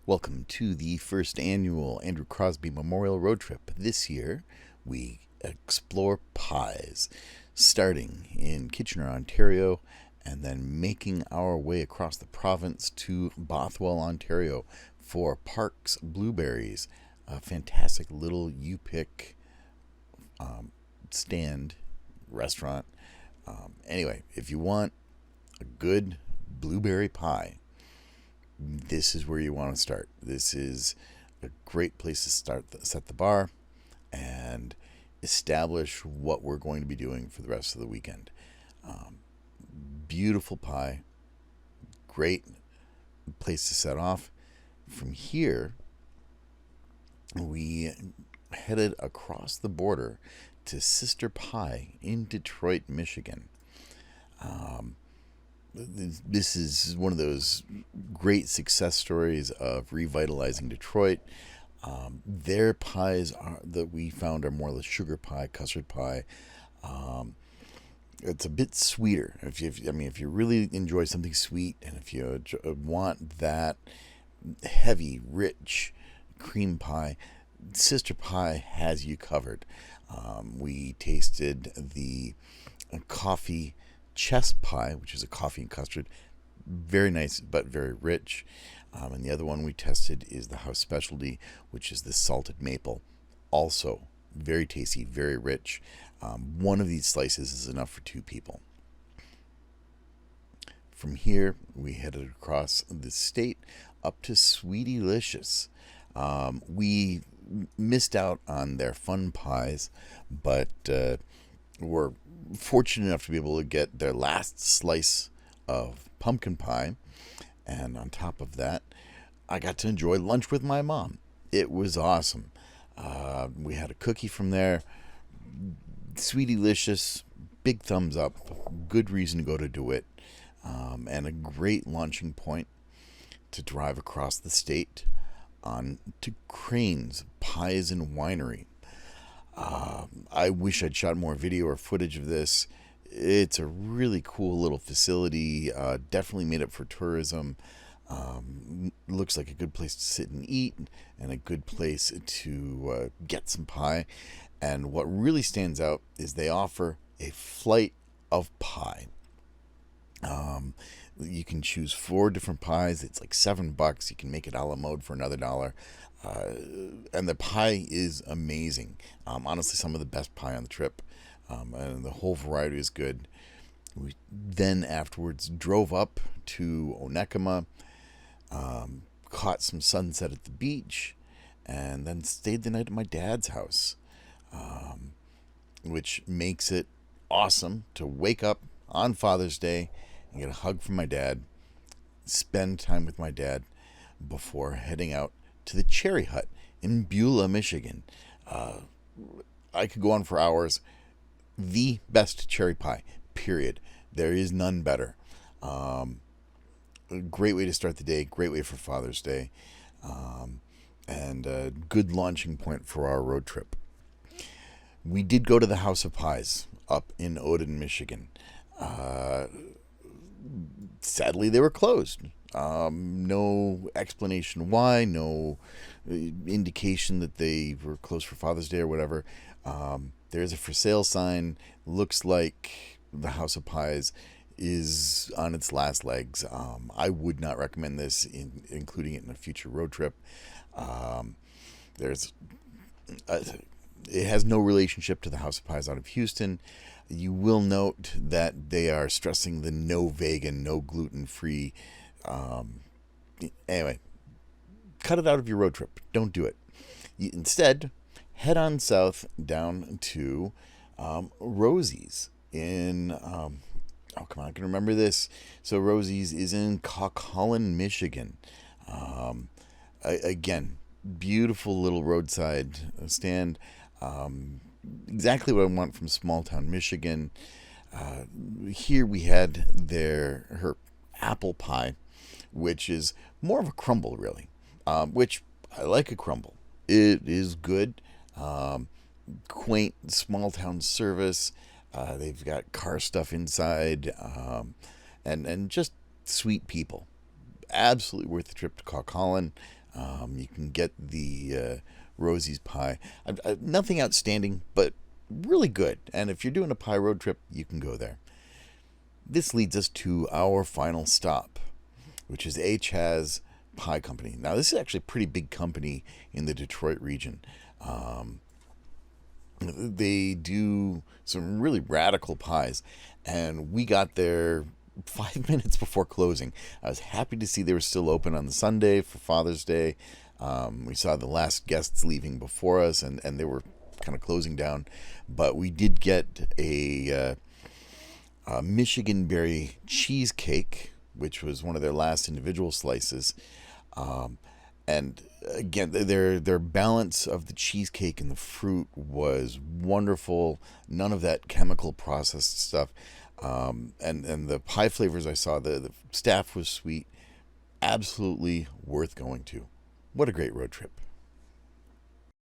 Welcome to the first annual Andrew Crosby Memorial Road Trip. This year, we explore pies, starting in Kitchener, Ontario, and then making our way across the province to Bothwell, Ontario for Park's Blueberries, a fantastic little you-pick stand restaurant. Anyway, if you want a good blueberry pie, this is where you want to start. This is a great place to set the bar and establish what we're going to be doing for the rest of the weekend. Beautiful pie, great place to set off. From here, we headed across the border to Sister Pie in Detroit, Michigan. This is one of those great success stories of revitalizing Detroit. Their pies that we found are more like sugar pie, custard pie. It's a bit sweeter. If you really enjoy something sweet, and if you want that heavy, rich cream pie, Sister Pie has you covered. We tasted the coffee chess pie, which is a coffee and custard, very nice but very rich. And the other one we tested is the house specialty, which is the salted maple, also very tasty, very rich. One of these slices is enough for two people. From here, we headed across the state up to Sweetielicious. We missed out on their fun pies, but were fortunate enough to be able to get their last slice of pumpkin pie. And on top of that, I got to enjoy lunch with my mom. It was awesome. We had a cookie from there. Sweetielicious, big thumbs up. Good reason to go to Dewitt. And a great launching point to drive across the state on to Crane's Pies and Winery. I wish I'd shot more video or footage of this. It's a really cool little facility, definitely made up for tourism. Looks like a good place to sit and eat, and a good place to get some pie. And what really stands out is they offer a flight of pie. You can choose 4 different pies. It's like $7. You can make it a la mode for another $1. And the pie is amazing. Honestly, some of the best pie on the trip. And the whole variety is good. We then afterwards drove up to Onekama, caught some sunset at the beach, and then stayed the night at my dad's house, which makes it awesome to wake up on Father's Day and get a hug from my dad, spend time with my dad before heading out to the Cherry Hut in Beulah, Michigan. I could go on for hours. The best cherry pie, period. There is none better. A great way to start the day, great way for Father's Day, and a good launching point for our road trip. We did go to the House of Pies up in Oden, Michigan. Sadly, they were closed. No explanation why, no indication that they were closed for Father's Day or whatever. There's a for sale sign. Looks like the House of Pies is on its last legs. I would not recommend this, including it in a future road trip. It has no relationship to the House of Pies out of Houston. You will note that they are stressing the no vegan, no gluten-free. Anyway, cut it out of your road trip. Don't do it. Instead, head on south down to Rosie's in, I can remember this. So Rosie's is in Kawkawlin, Michigan. Again, beautiful little roadside stand. Exactly what I want from small town Michigan. Here we had her apple pie, which is more of a crumble, really. Which I like a crumble. It is good. Quaint small town service. They've got car stuff inside, and just sweet people. Absolutely worth the trip to Kawkawlin. You can get the Rosie's pie. Nothing outstanding, but really good. And if you're doing a pie road trip, you can go there. This leads us to our final stop, which is Chaz Pie Company. Now, this is actually a pretty big company in the Detroit region. They do some really radical pies, and we got there 5 minutes before closing. I was happy to see they were still open on the Sunday for Father's Day. We saw the last guests leaving before us, and they were kind of closing down. But we did get a Michigan berry cheesecake, which was one of their last individual slices. And again, their balance of the cheesecake and the fruit was wonderful. None of that chemical processed stuff. And the pie flavors I saw, the staff was sweet. Absolutely worth going to. What a great road trip.